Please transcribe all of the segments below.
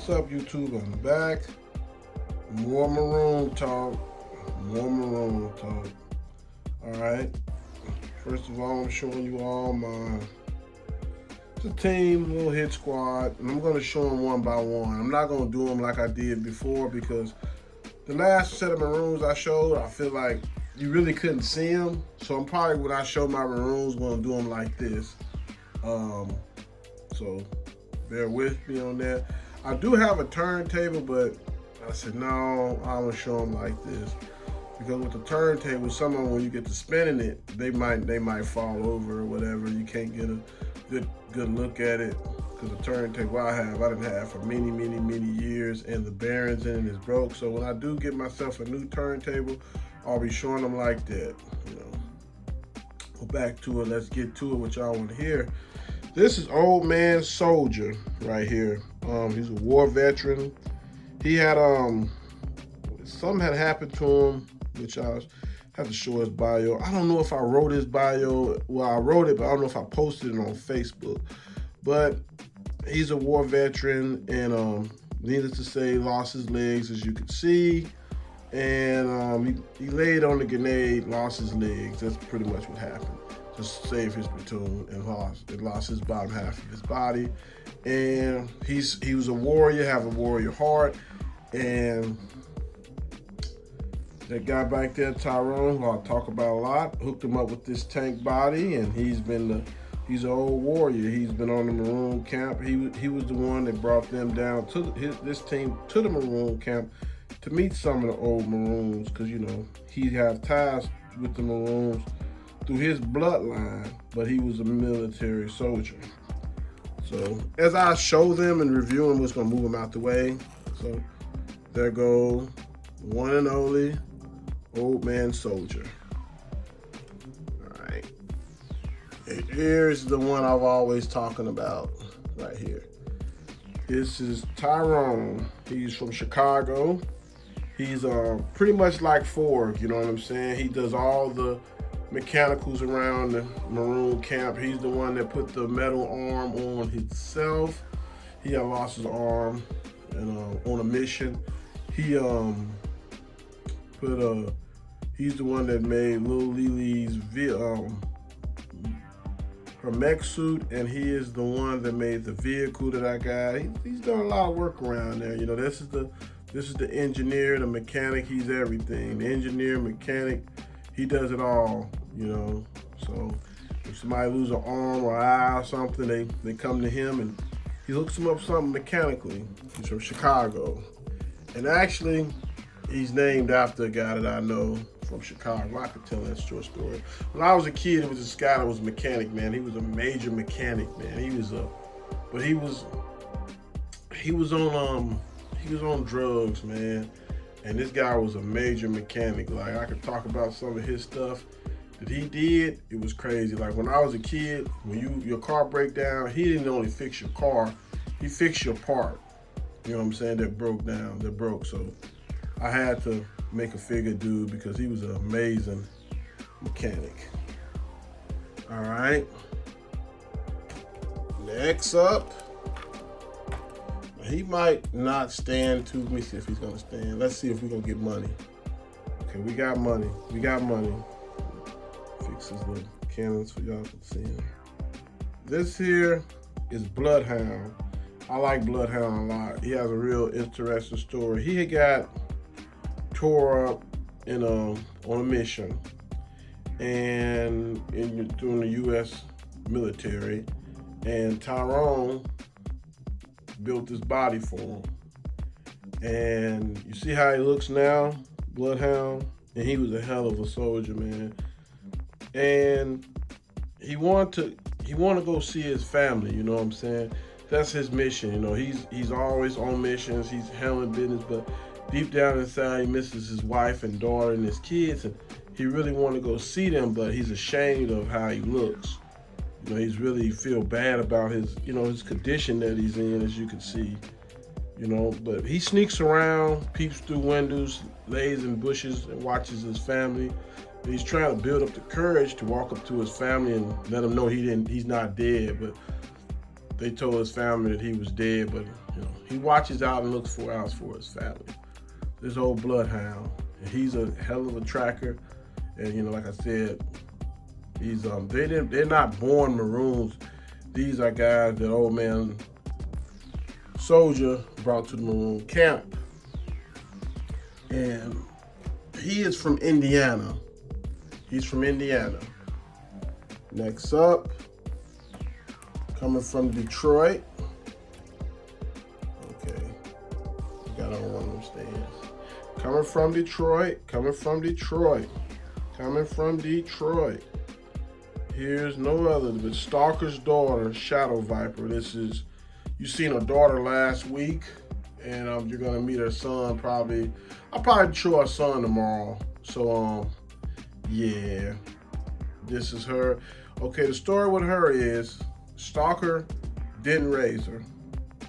What's up, YouTube? I'm back. More Maroon talk. More Maroon talk. Alright. First of all, I'm showing you all my the team, little hit squad, and I'm going to show them one by one. I'm not going to do them like I did before because the last set of Maroons I showed, I feel like you really couldn't see them. So I'm probably, when I show my Maroons, going to do them like this. So bear with me on that. I do have a turntable, but I said, no, I'm going to show them like this. Because with the turntable, some of them, when you get to spinning it, they might fall over or whatever. You can't get a good look at it. Because the turntable I didn't have for many years, and the bearings in it is broke. So when I do get myself a new turntable, I'll be showing them like that. You know. Go back to it. Let's get to it. What y'all want to hear. This is Old Man Soldier right here. He's a war veteran. He had something had happened to him, which I have to show his bio. I don't know if I wrote his bio. Well, I wrote it, but I don't know if I posted it on Facebook. But he's a war veteran, and needless to say, lost his legs, as you can see. And he laid on the grenade, lost his legs. That's pretty much what happened. Just saved his platoon and lost his bottom half of his body. And he was a warrior, have a warrior heart. And that guy back there, Tyrone, who I'll talk about a lot, hooked him up with this tank body, and he's an old warrior. He's been on the Maroon camp. He was the one that brought them down to this team to the Maroon camp to meet some of the old Maroons, because you know he had ties with the Maroons through his bloodline, but he was a military soldier. So as I show them and review them, we're just gonna move them out the way. So there go one and only Old Man Soldier. All right. And here's the one I've always talking about right here. This is Tyrone. He's from Chicago. He's pretty much like Ford, you know what I'm saying? He does all the mechanicals around the Maroon camp. He's the one that put the metal arm on himself. He had lost his arm and on a mission. He he's the one that made Lil Lily's her mech suit, and he is the one that made the vehicle that I got. He's done a lot of work around there. You know, this is the engineer, the mechanic. He's everything. The engineer, mechanic. He does it all. You know. So if somebody loses an arm or eye or something, they come to him and he hooks them up something mechanically. He's from Chicago, and actually, he's named after a guy that I know from Chicago. I could tell that short story. When I was a kid, it was this guy that was a mechanic, man. He was a major mechanic, man. He was on drugs, man. And this guy was a major mechanic. Like, I could talk about some of his stuff that he did. It was crazy. Like, when I was a kid, when your car break down, he didn't only fix your car, he fixed your part. You know what I'm saying? That broke. So I had to make a figure dude because he was an amazing mechanic. All right. Next up, he might not stand too. Let me see if he's gonna stand. Let's see if we're gonna get money. Okay, we got money. Fix his little cannons for y'all to see him. This here is Bloodhound. I like Bloodhound a lot. He has a real interesting story. He had got tore up on a mission and during the U.S. military, and Tyrone built this body for him. And you see how he looks now, Bloodhound, and he was a hell of a soldier, man. And he wanted to go see his family, you know what I'm saying? That's his mission, you know. He's always on missions. He's handling business, but deep down inside, he misses his wife and daughter and his kids, and he really wanted to go see them, but he's ashamed of how he looks. You know, he's really feel bad about his condition that he's in, as you can see. You know, but he sneaks around, peeps through windows, lays in bushes, and watches his family. He's trying to build up the courage to walk up to his family and let them know he's not dead. But they told his family that he was dead, but he watches out and looks out for his family. This old bloodhound, and he's a hell of a tracker. And like I said, he's they're not born maroons. These are guys that old man soldier brought to the maroon camp, and he is from Indiana. He's from Indiana. Next up, coming from Detroit. Okay, got on one of them stands. Coming from Detroit. Here's no other but Stalker's daughter, Shadow Viper. You seen her daughter last week, and you're gonna meet her son probably. I'll probably show her son tomorrow. So yeah, this is her. Okay, the story with her is Stalker didn't raise her,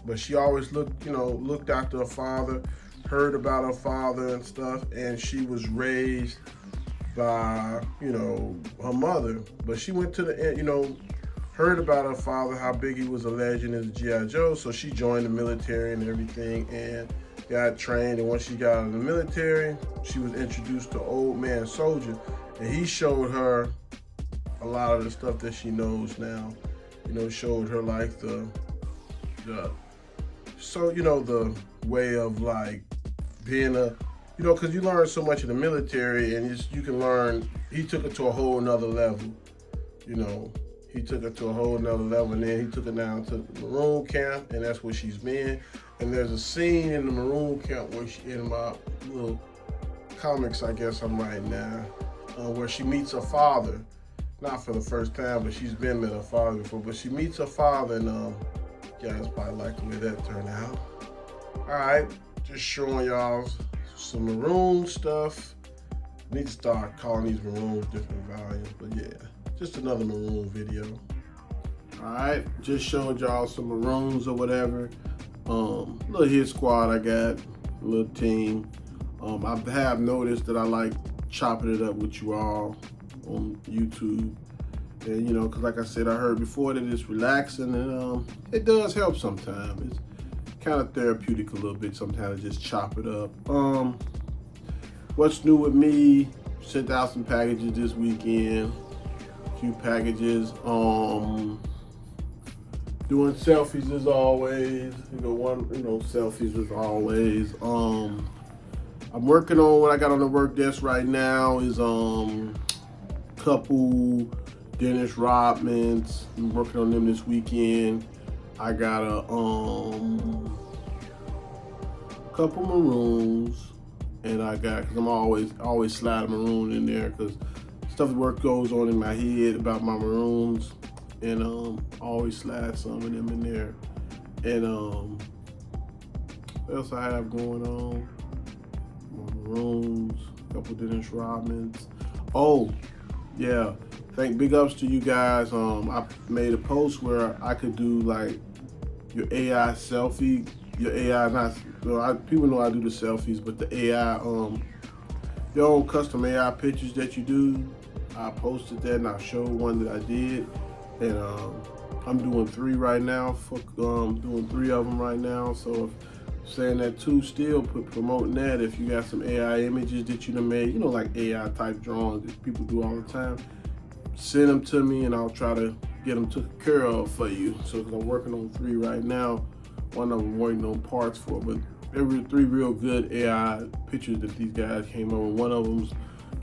but she always looked after her father, heard about her father and stuff, and she was raised by her mother. But she went to the heard about her father, how big he was a legend as a G.I. Joe, so she joined the military and everything and got trained. And once she got out of the military, she was introduced to Old Man Soldier, and he showed her a lot of the stuff that she knows now. Showed her like the way of like being a because you learn so much in the military, and you can learn. He took it to a whole nother level. He took her to a whole nother level, and then he took her down to the Maroon camp, and that's where she's been. And there's a scene in the Maroon camp where in my little comics, I guess I'm writing now, where she meets her father. Not for the first time, but she's been with her father before. But she meets her father, and you guys probably like the way that turned out. All right, just showing y'all some maroon stuff. I need to start calling these maroons different volumes, but yeah, just another maroon video. All right, just showed y'all some maroons or whatever. Little hit squad I got, a little team. I have noticed that I like chopping it up with you all on YouTube, and because like I said, I heard before that it's relaxing, and it does help sometimes. It's kind of therapeutic a little bit sometimes to just chop it up. What's new with me? Sent out some packages this weekend, a few packages. Doing selfies as always. Selfies as always. I'm working on what I got on the work desk right now is couple Dennis Rodmans. I'm working on them this weekend. I got a couple maroons, and because I'm always slide a maroon in there because stuff at work goes on in my head about my maroons, and always slide some of them in there. And what else I have going on? More maroons, a couple Dennis Rodmans. Oh yeah, big ups to you guys. I made a post where I could do like your AI selfie, your AI people know I do the selfies, but the AI your own custom AI pictures that you do. I posted that and I showed one that I did, and I'm doing 3 right now. Doing 3 of them right now. So saying that too, still promoting that. If you got some AI images that you done made, like AI type drawings that people do all the time, send them to me and I'll try to get them taken care of for you. So I'm working on 3 right now. One of them waiting on parts for, but there were 3 real good AI pictures that these guys came up with. One of them's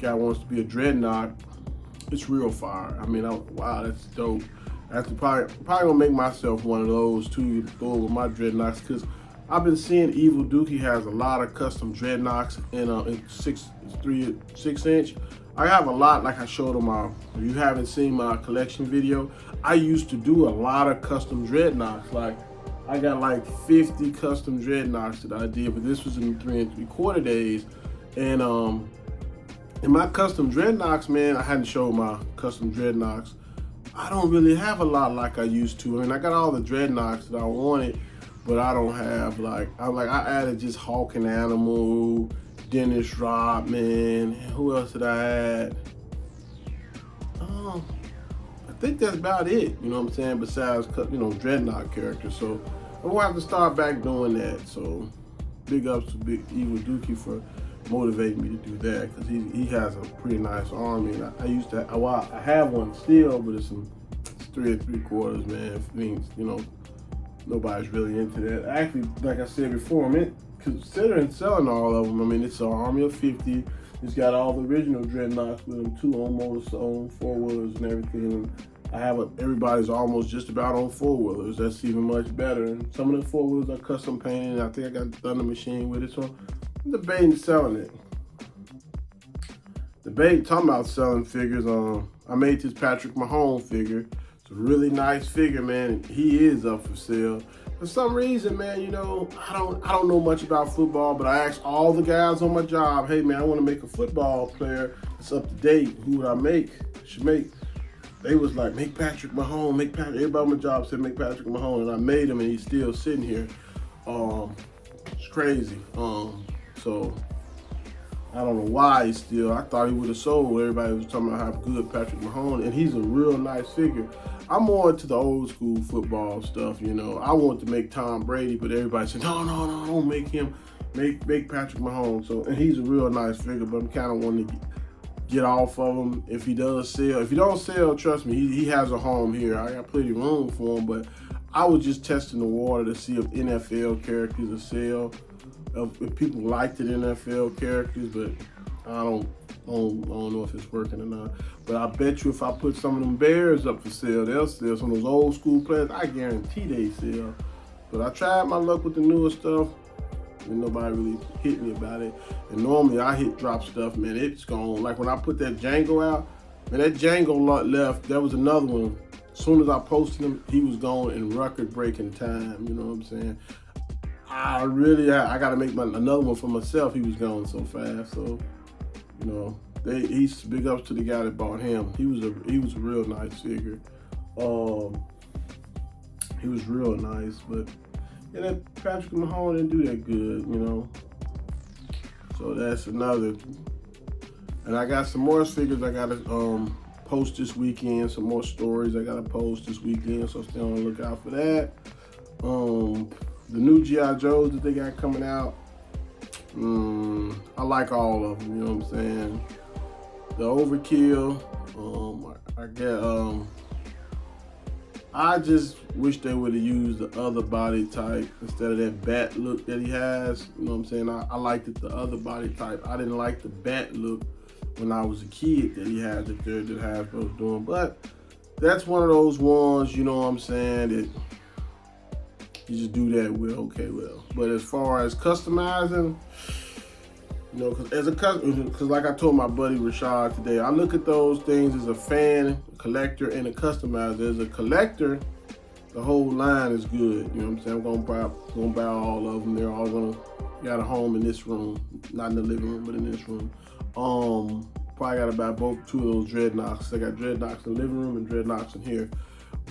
guy wants to be a dreadnought. It's real fire. I mean, wow, that's dope. Actually, probably gonna make myself one of those too, go with my dreadnoughts, because I've been seeing Evil Dookie has a lot of custom dreadnoughts in 6-inch. I have a lot, like I showed on if you haven't seen my collection video, I used to do a lot of custom dreadnoughts. Like, I got like 50 custom dreadnoughts that I did, but this was in 3 3/4 days. And in my custom dreadnoughts, man, I hadn't showed my custom dreadnoughts. I don't really have a lot like I used to. I mean, I got all the dreadnoughts that I wanted, but I don't have I added just Hawk and Animal, Dennis Rodman. Who else did I add? I think that's about it, you know what I'm saying, besides, dreadnought characters. So I'm gonna have to start back doing that. So big ups to Big Evil Dookie for motivating me to do that, because he has a pretty nice army. And I used to, I have one still, but it's 3 3/4, man. It means, nobody's really into that. Actually, like I said before, considering selling all of them, it's an army of 50. It's got all the original dreadnoughts with them too, on motors, on 4-wheelers and everything. Everybody's almost just about on 4-wheelers. That's even much better. And some of the 4-wheelers are custom painted. I think I got the Thunder Machine with it, so I'm debating selling it. Talking about selling figures. I made this Patrick Mahomes figure. It's a really nice figure, man. And he is up for sale. For some reason, man, I don't know much about football, but I asked all the guys on my job, hey man, I want to make a football player that's up to date. Who would I should make? They was like, make Patrick Mahomes, make Patrick. Everybody on my job said make Patrick Mahomes, and I made him, and he's still sitting here. It's crazy. So I don't know why he's still. I thought he would have sold. Everybody was talking about how good Patrick Mahomes, and he's a real nice figure. I'm more into the old school football stuff, I want to make Tom Brady, but everybody said, no, don't make him. Make Patrick Mahomes. So, and he's a real nice figure, but I'm kind of wanting to get off of him if he does sell. If he don't sell, trust me, he has a home here. I got plenty of room for him, but I was just testing the water to see if NFL characters will sell. If people like the NFL characters, but I don't know if it's working or not. But I bet you if I put some of them Bears up for sale, they'll sell. Some of those old school players, I guarantee they sell. But I tried my luck with the newer stuff, and nobody really hit me about it. And normally I hit drop stuff, man, it's gone. Like when I put that Django out, man, that Django lot left. There was another one. As soon as I posted him, he was gone in record-breaking time. You know what I'm saying? I got to make another one for myself. He was gone so fast. So, he's big ups to the guy that bought him. He was a real nice figure. He was real nice, but that Patrick Mahomes didn't do that good, So that's another. And I got some more figures I got to post this weekend. Some more stories I got to post this weekend, so stay on the lookout for that. The new G.I. Joes that they got coming out, I like all of them, you know what I'm saying? The Overkill, I just wish they would have used the other body type instead of that bat look that he has, you know what I'm saying? I liked it, the other body type. I didn't like the bat look when I was a kid that he had, that Hasbro was doing, but that's one of those ones, you know what I'm saying, that you just do that well. But as far as customizing, because like I told my buddy Rashad today, I look at those things as a fan, a collector, and a customizer. As a collector, the whole line is good. You know what I'm saying? I'm gonna buy all of them. They're all got a home in this room, not in the living room, but in this room. Probably gotta buy two of those dreadnoughts. I got dreadnoughts in the living room and dreadnoughts in here.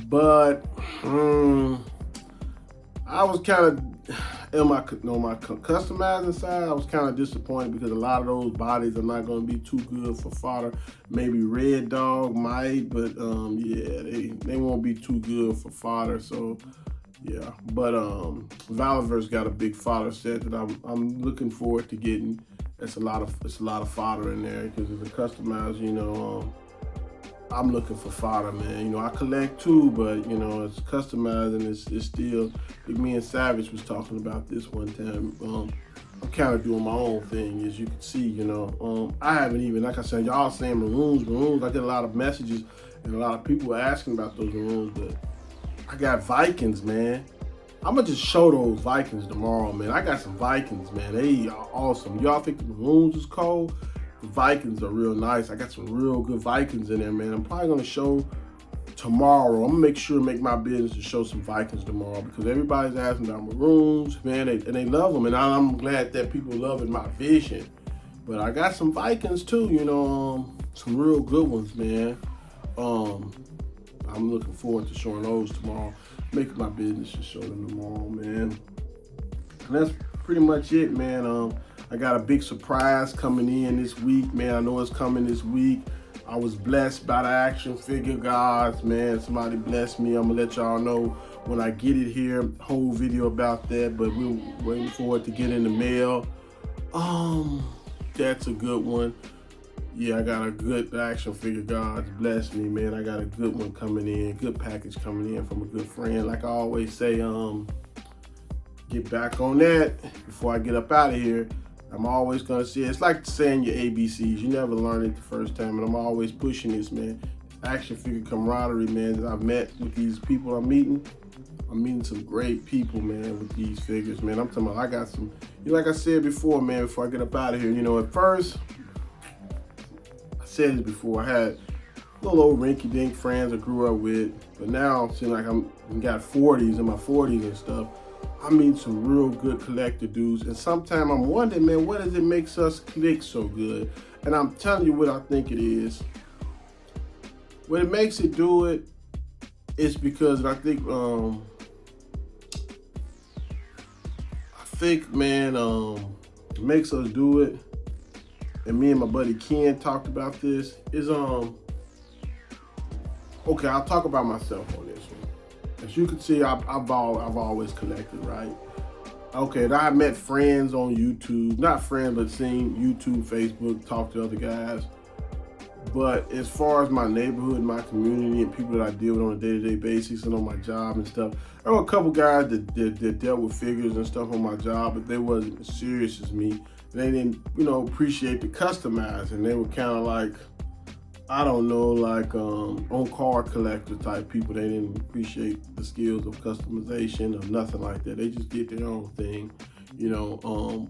But I was kind of, on my customizing side, I was kind of disappointed because a lot of those bodies are not going to be too good for fodder. Maybe Red Dog might, but they won't be too good for fodder. So yeah, but Valverse got a big fodder set that I'm looking forward to getting. It's a lot of fodder in there because it's a customized, I'm looking for fodder, man. I collect too, but it's customized and it's still. Like me and Savage was talking about this one time. I'm kind of doing my own thing, as you can see. I haven't even, like I said, y'all saying maroons. I get a lot of messages and a lot of people asking about those maroons, but I got Vikings, man. I'm gonna just show those Vikings tomorrow, man. I got some Vikings, man. They are awesome. Y'all think the maroons is cold? The Vikings are real nice. I got some real good Vikings in there, man. I'm probably gonna show tomorrow. I'm gonna make my business to show some Vikings tomorrow because everybody's asking about maroons, man, and they love them, and I'm glad that people loving my vision. But I got some Vikings too, some real good ones, man. I'm looking forward to showing those tomorrow. Making my business to show them tomorrow, man. And that's pretty much it, man. I got a big surprise coming in this week, man. I know it's coming this week. I was blessed by the action figure gods, man. Somebody blessed me. I'm gonna let y'all know when I get it here. Whole video about that, but we're waiting for it to get in the mail. That's a good one. Yeah, I got a good action figure gods bless me, man. I got a good one coming in, good package coming in from a good friend. Like I always say, get back on that before I get up out of here. I'm always gonna say, it's like saying your ABCs. You never learn it the first time, and I'm always pushing this, man. Action figure camaraderie, man, that I've met with these people I'm meeting. I'm meeting some great people, man, with these figures, man. I'm talking about, I got some, like I said before, man, before I get up out of here, at first, I said it before, I had little old rinky-dink friends I grew up with, but now it seems like I'm got 40s, in my 40s and stuff. I meet some real good collector dudes, and sometimes I'm wondering, man, what does it makes us click so good? And I'm telling you what I think it is. What it makes it do it is because I think, man, it makes us do it. And me and my buddy Ken talked about this. Is okay, I'll talk about myself on this one. As you can see, I've always collected, right? Okay, and I met friends on YouTube, not friends, but seen YouTube, Facebook, talked to other guys. But as far as my neighborhood, my community, and people that I deal with on a day-to-day basis and on my job and stuff, there were a couple guys that dealt with figures and stuff on my job, but they wasn't as serious as me. They didn't, appreciate the customizing. They were kind of like, I don't know, like on-car collector type people. They didn't appreciate the skills of customization or nothing like that. They just did their own thing,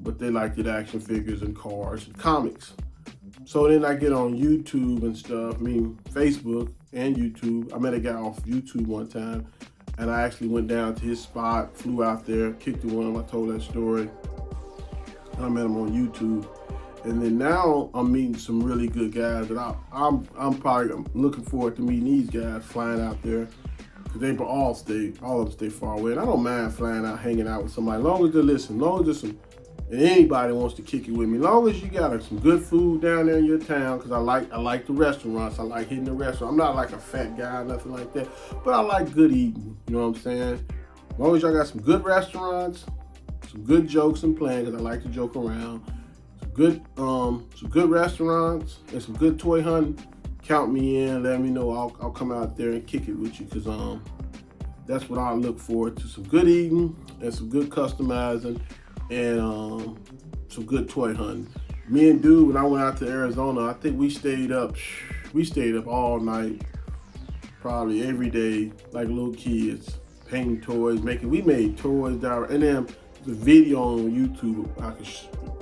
but they liked it action figures and cars and comics. So then I get on YouTube and stuff, Facebook and YouTube. I met a guy off YouTube one time, and I actually went down to his spot, flew out there, kicked it with him. I told that story. And I met him on YouTube. And then now I'm meeting some really good guys that I'm probably looking forward to meeting these guys, flying out there, because they all of them stay far away. And I don't mind flying out, hanging out with somebody, as long as they listen, as long as there's and anybody wants to kick it with me, as long as you got some good food down there in your town, because I like the restaurants, I like hitting the restaurant. I'm not like a fat guy, nothing like that, but I like good eating, you know what I'm saying? As long as y'all got some good restaurants, some good jokes and playing, because I like to joke around, some good restaurants, and some good toy hunting, count me in, let me know, I'll come out there and kick it with you, because that's what I look forward to, some good eating and some good customizing, and some good toy hunting. Me and dude, when I went out to Arizona, I think we stayed up all night, probably every day, like little kids, painting toys, we made toys, and then the video on YouTube, I can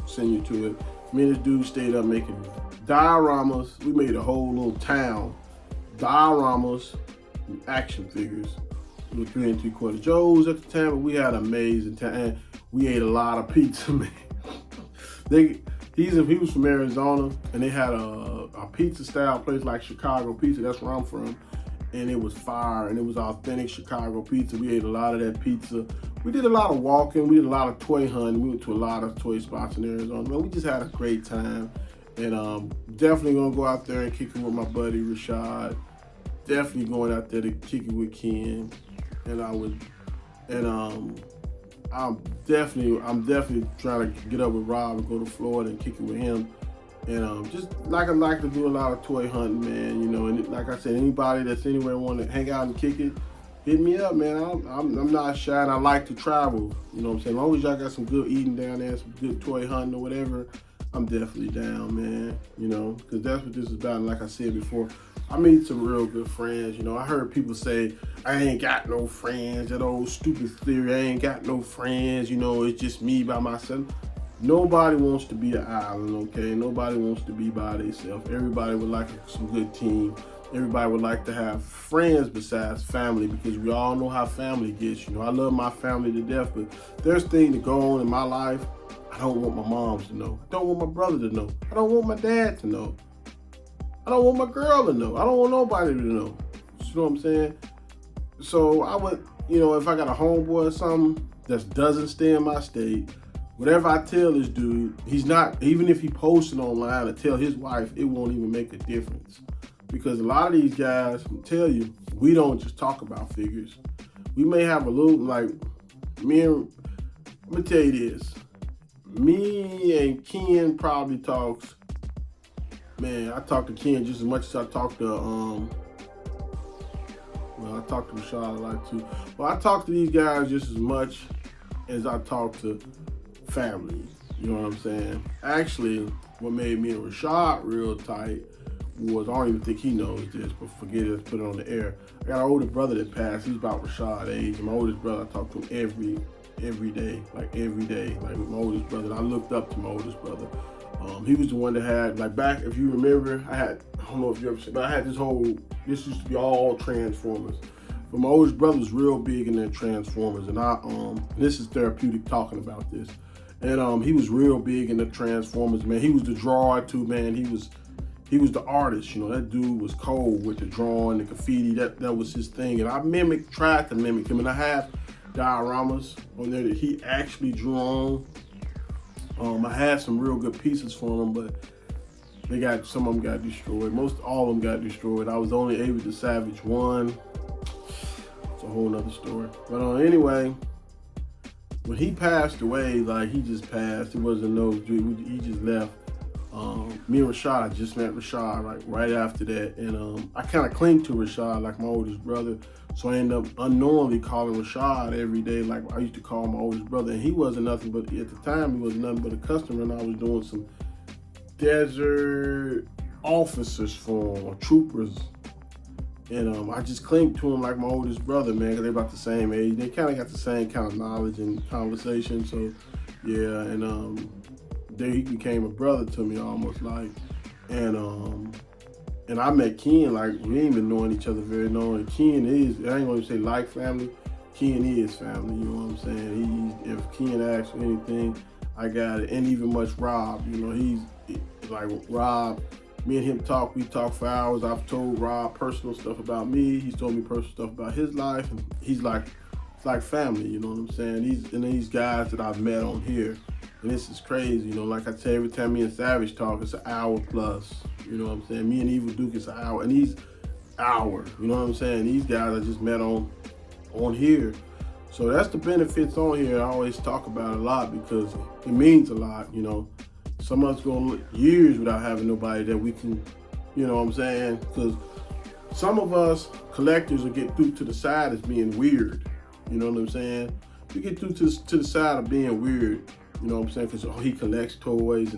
send you to it. Me and this dude stayed up making dioramas. We made a whole little town, dioramas, and action figures. We were 3 3/4 Joes at the time, but we had an amazing time. And we ate a lot of pizza, man. He was from Arizona, and they had a pizza style place like Chicago pizza. That's where I'm from, and it was fire, and it was authentic Chicago pizza. We ate a lot of that pizza. We did a lot of walking. We did a lot of toy hunting. We went to a lot of toy spots in Arizona. Man, we just had a great time, and definitely gonna go out there and kick it with my buddy Rashad. Definitely going out there to kick it with Ken, I'm definitely trying to get up with Rob and go to Florida and kick it with him. And just like I like to do a lot of toy hunting, man, and like I said, anybody that's anywhere want to hang out and kick it, hit me up, man. I'm not shy, and I like to travel, you know what I'm saying? As long as y'all got some good eating down there, some good toy hunting or whatever, I'm definitely down, man, because that's what this is about. And like I said before, I meet some real good friends. I heard people say, I ain't got no friends, that old stupid theory, I ain't got no friends, it's just me by myself. Nobody wants to be an island, okay? Nobody wants to be by themselves. Everybody would like some good team. Everybody would like to have friends besides family, because we all know how family gets. I love my family to death, but there's things that go on in my life I don't want my mom to know. I don't want my brother to know. I don't want my dad to know. I don't want my girl to know. I don't want nobody to know. You know what I'm saying? So I would, if I got a homeboy or something that doesn't stay in my state, whatever I tell this dude, he's not, even if he posts it online or tell his wife, it won't even make a difference. Because a lot of these guys, I tell you, we don't just talk about figures. We may have a little, like, let me tell you this. Me and Ken probably talks, man, I talk to Ken just as much as I talk to, I talk to Rashad a lot too. Well, I talk to these guys just as much as I talk to family. You know what I'm saying? Actually, what made me and Rashad real tight was, I don't even think he knows this, but forget it, let's put it on the air. I got an older brother that passed. He's about Rashad's age. And my oldest brother, I talk to him every day. Like my oldest brother. And I looked up to my oldest brother. He was the one that had, like, back, if you remember, I don't know if you ever seen, but I had this used to be all Transformers. But my oldest brother was real big in their Transformers, and this is therapeutic talking about this. And he was real big in the Transformers, man. He was the drawer too, man. He was the artist, you know. That dude was cold with the drawing, the graffiti. That was his thing. And I tried to mimic him, and I have dioramas on there that he actually drew on. I had some real good pieces for him, but some of them got destroyed. All of them got destroyed. I was only able to salvage one. It's a whole nother story. But anyway, when he passed away, like, he just passed. It wasn't no, he just left. Me and Rashad, I just met Rashad right after that, and I kind of cling to Rashad like my oldest brother, so I ended up unknowingly calling Rashad every day like I used to call my oldest brother, and he wasn't nothing but, at the time, he wasn't nothing but a customer, and I was doing some desert officers for him, or troopers, and I just clinged to him like my oldest brother, man, because they're about the same age. They kind of got the same kind of knowledge and conversation, so yeah, and then he became a brother to me almost, like, and I met Ken, like, we ain't been knowing each other very long, and Ken is, I ain't gonna say like family, Ken is family, you know what I'm saying? If Ken asks for anything, I got it, and even much Rob, you know, he's, like, Rob, me and him talk, we talk for hours. I've told Rob personal stuff about me, he's told me personal stuff about his life, and he's like, it's like family, you know what I'm saying? These guys that I've met on here, and this is crazy, you know, like I tell you, every time me and Savage talk, it's an hour plus, you know what I'm saying? Me and Evil Duke, it's an hour, and he's hour, you know what I'm saying? These guys I just met on here. So that's the benefits on here. I always talk about it a lot because it means a lot, you know. Some of us go years without having nobody that we can, you know what I'm saying? Because some of us collectors will get through to the side as being weird, you know what I'm saying? We get through to the side of being weird, you know what I'm saying? Because he collects toys,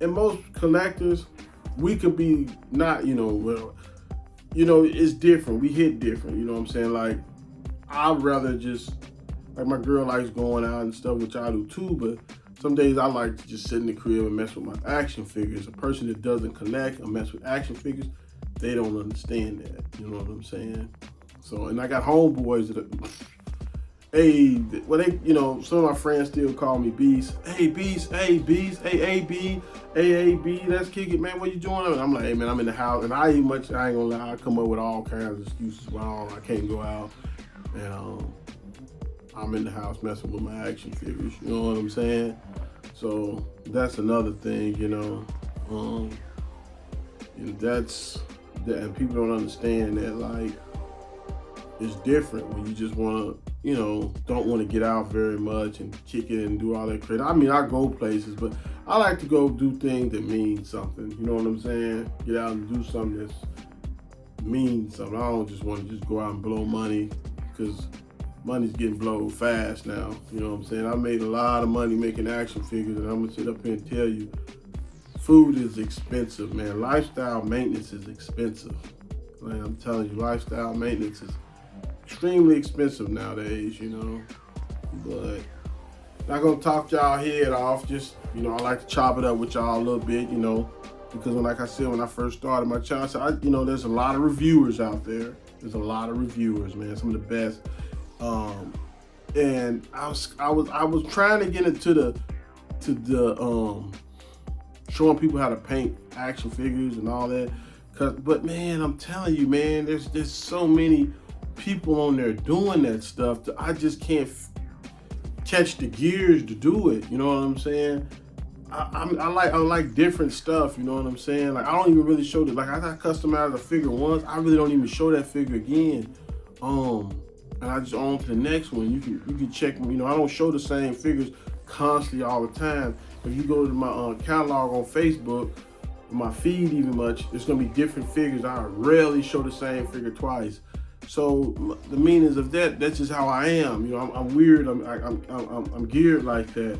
and most collectors, we could be not, you know, well, you know, it's different. We hit different, you know what I'm saying? Like, I'd rather just, like, my girl likes going out and stuff, which I do too, but some days I like to just sit in the crib and mess with my action figures. A person that doesn't collect or mess with action figures, they don't understand that, you know what I'm saying? So, and I got homeboys that are, hey, well, they, you know, some of my friends still call me Beast. Hey, Beast, hey, Beast, hey, AB, hey, AB, let's kick it, man, what you doing? And I'm like, hey, man, I'm in the house. And I ain't gonna lie, I come up with all kinds of excuses why I can't go out. And I'm in the house messing with my action figures, you know what I'm saying? So that's another thing, you know. And and people don't understand that, like, it's different when you just wanna, you know, don't want to get out very much and kick it and do all that crazy. I mean, I go places, but I like to go do things that mean something. You know what I'm saying? Get out and do something that means something. I don't just want to just go out and blow money, because money's getting blowed fast now. You know what I'm saying? I made a lot of money making action figures, and I'm gonna sit up here and tell you, food is expensive, man. Lifestyle maintenance is expensive. Man, I'm telling you, lifestyle maintenance is extremely expensive nowadays, you know. But not gonna talk y'all head off. Just, you know, I like to chop it up with y'all a little bit, you know, because like I said, when I first started my channel, you know, there's a lot of reviewers out there. There's a lot of reviewers, man. Some of the best. And I was trying to get into the showing people how to paint action figures and all that. But man, I'm telling you, man, there's so many people on there doing that stuff that I just can't. catch the gears to do it. You know what I'm saying? I like different stuff. You know what I'm saying? Like I don't even really show like I customized a figure once. I really don't even show that figure again. And I just on to the next one. You can check. You know, I don't show the same figures constantly all the time. If you go to my catalog on Facebook, my feed even much, it's gonna be different figures. I rarely show the same figure twice. So the meanings of that's just how I am. You know, I'm weird. I'm geared like that.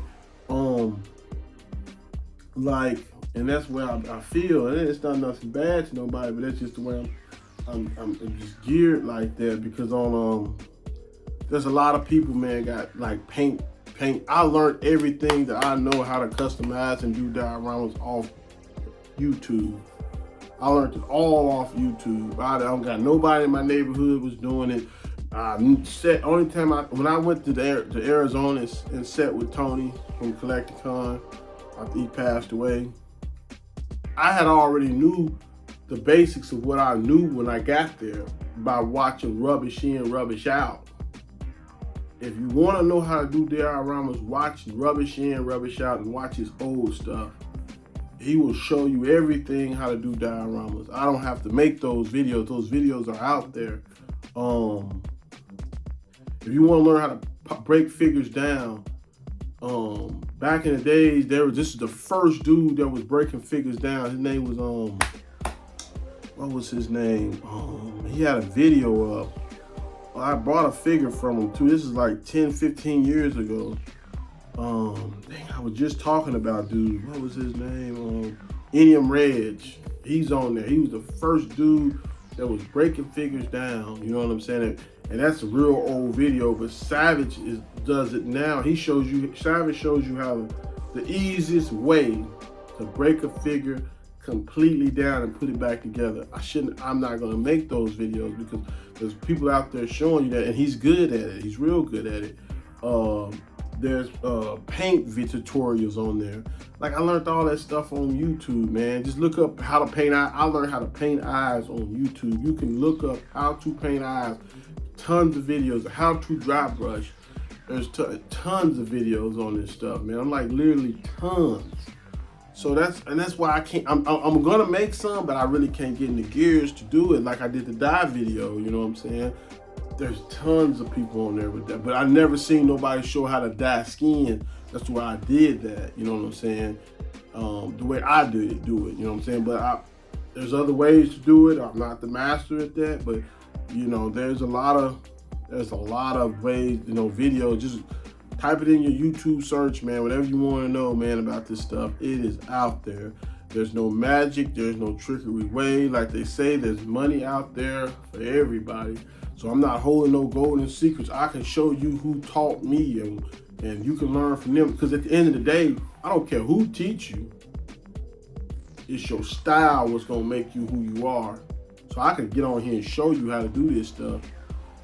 And that's where I feel. And it's not nothing bad to nobody, but that's just the way I'm just geared like that because there's a lot of people, man, got like paint. I learned everything that I know how to customize and do dioramas off YouTube. I learned it all off YouTube. I don't got nobody in my neighborhood was doing it. Only time when I went to Arizona and set with Tony from Collecticon after he passed away, I had already knew the basics of what I knew when I got there by watching Rubbish In, Rubbish Out. If you want to know how to do dioramas, watch Rubbish In, Rubbish Out and watch his old stuff. He will show you everything how to do dioramas. I don't have to make those videos. Those videos are out there. If you want to learn how to break figures down, back in the days, this is the first dude that was breaking figures down. His name was what was his name? He had a video up. I bought a figure from him too. This is like 10, 15 years ago. Dang, I was just talking about dude. What was his name? Enium Reg. He's on there. He was the first dude that was breaking figures down. You know what I'm saying? And that's a real old video, but Savage does it now. Savage shows you how the easiest way to break a figure completely down and put it back together. I'm not gonna make those videos because there's people out there showing you that, and he's good at it. He's real good at it. There's paint tutorials on there. Like I learned all that stuff on YouTube, man. Just look up how to paint eyes. I learned how to paint eyes on YouTube. You can look up how to paint eyes. Tons of videos, how to dry brush. There's tons of videos on this stuff, man. I'm like literally tons. So that's why I can't. I'm gonna make some, but I really can't get in the gears to do it like I did the dye video. You know what I'm saying? There's tons of people on there with that, but I never seen nobody show how to dye skin. That's why I did that. You know what I'm saying? The way I do it. You know what I'm saying? But there's other ways to do it. I'm not the master at that, but you know, there's a lot of ways. You know, video. Just type it in your YouTube search, man. Whatever you want to know, man, about this stuff, it is out there. There's no magic. There's no trickery way. Like they say, there's money out there for everybody. So I'm not holding no golden secrets. I can show you who taught me, and you can learn from them. Because at the end of the day, I don't care who teach you. It's your style what's gonna make you who you are. So I can get on here and show you how to do this stuff.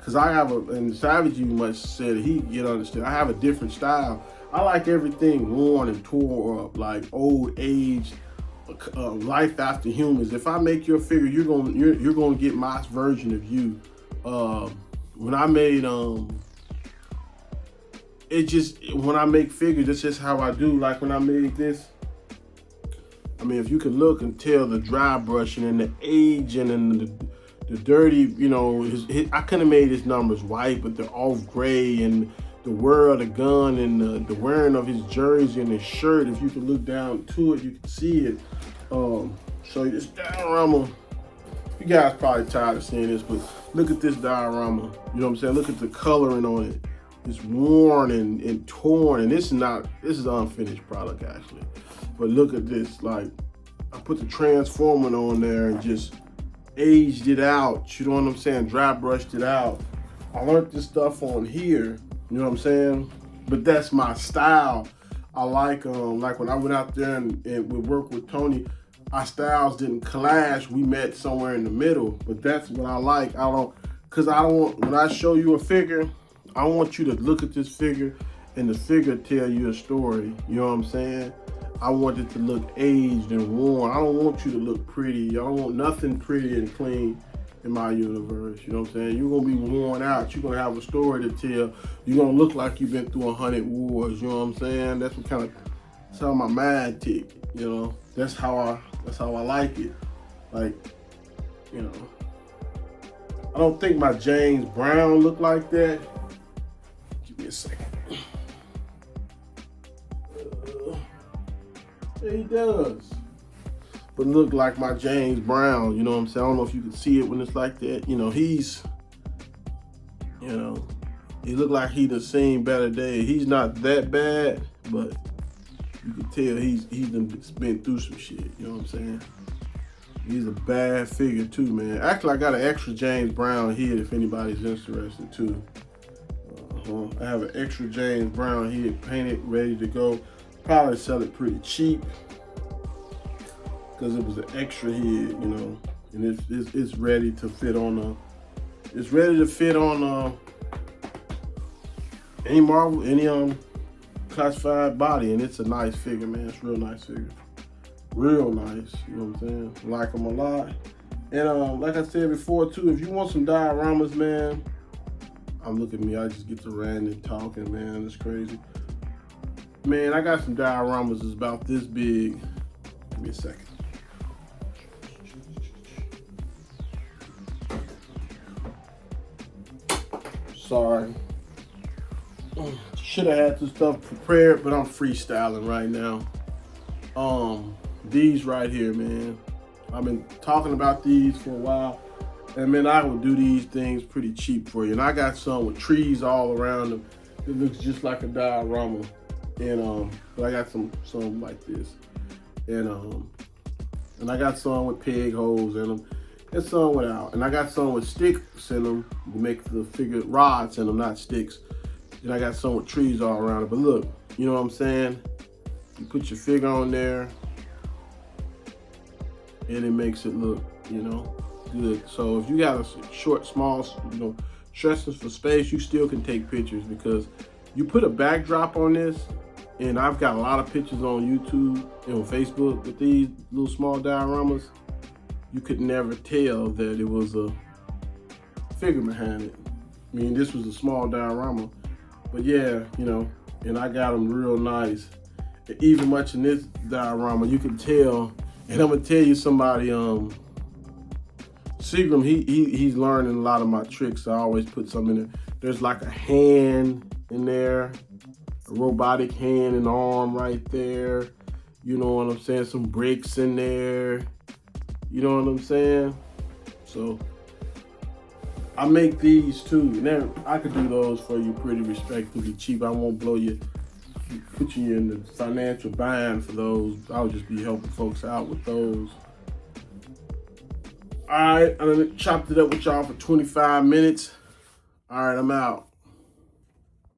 Cause I have and Savage even much said he get understood. I have a different style. I like everything worn and tore up, like old age, life after humans. If I make your figure, you're gonna get my version of you. When I made when I make figures, that's just how I do. Like when I made this, I mean, if you can look and tell the dry brushing and the aging and the dirty, you know, I could have made his numbers white, but they're off gray, and the wear of the gun and the wearing of his jersey and his shirt, if you can look down to it, you can see it. So this diorama, you guys probably tired of seeing this, but look at this diorama. You know what I'm saying? Look at the coloring on it. It's worn and torn, and this is unfinished product actually. But look at this, like I put the transformer on there and just aged it out. You know what I'm saying? Dry brushed it out. I learned this stuff on here. You know what I'm saying? But that's my style. I like when I went out there and we worked with Tony, our styles didn't clash. We met somewhere in the middle. But that's what I like. When I show you a figure, I want you to look at this figure and the figure tell you a story. You know what I'm saying? I want it to look aged and worn. I don't want you to look pretty. I don't want nothing pretty and clean. in my universe. You know what I'm saying? You're gonna be worn out. You're gonna have a story to tell. You're gonna look like you've been through 100 wars. You know what I'm saying? That's how my mind tick. You know, that's how I like it. Like, you know, I don't think my James Brown look like that. Give me a second. Yeah, he does. But look like my James Brown, you know what I'm saying? I don't know if you can see it when it's like that. You know, he look like he done seen better days. He's not that bad, but you can tell he's been through some shit, you know what I'm saying? He's a bad figure too, man. Actually, I got an extra James Brown here if anybody's interested too. I have an extra James Brown here painted, ready to go. Probably sell it pretty cheap because it was an extra head, you know, and it's ready to fit on any Marvel, any classified body, and it's a nice figure, man. It's a real nice figure, real nice. You know what I'm saying? Like them a lot. And like I said before too, if you want some dioramas, man, look at me. I just get to random talking, man. It's crazy. Man, I got some dioramas that's about this big. Give me a second. Sorry. Should have had this stuff prepared, but I'm freestyling right now. These right here, man. I've been talking about these for a while. And man, I would do these things pretty cheap for you. And I got some with trees all around them. It looks just like a diorama. And but I got some like this. And I got some with peg holes in them. And some without. And I got some with sticks in them to make the figure rods in them, not sticks. And I got some with trees all around it. But look, you know what I'm saying? You put your figure on there and it makes it look, you know, good. So if you got a short, small, you know, stresses for space, you still can take pictures because you put a backdrop on this, and I've got a lot of pictures on YouTube and on Facebook with these little small dioramas. You could never tell that it was a figure behind it. I mean, this was a small diorama, but yeah, you know, and I got them real nice. And even much in this diorama, you can tell. And I'm gonna tell you somebody, Seagram, he's learning a lot of my tricks. I always put something in there. There's like a hand in there, a robotic hand and arm right there. You know what I'm saying? Some brakes in there. You know what I'm saying? So I make these too. And then I could do those for you pretty respectively cheap. I won't put you in the financial bind for those. I'll just be helping folks out with those. All right, I chopped it up with y'all for 25 minutes. All right, I'm out.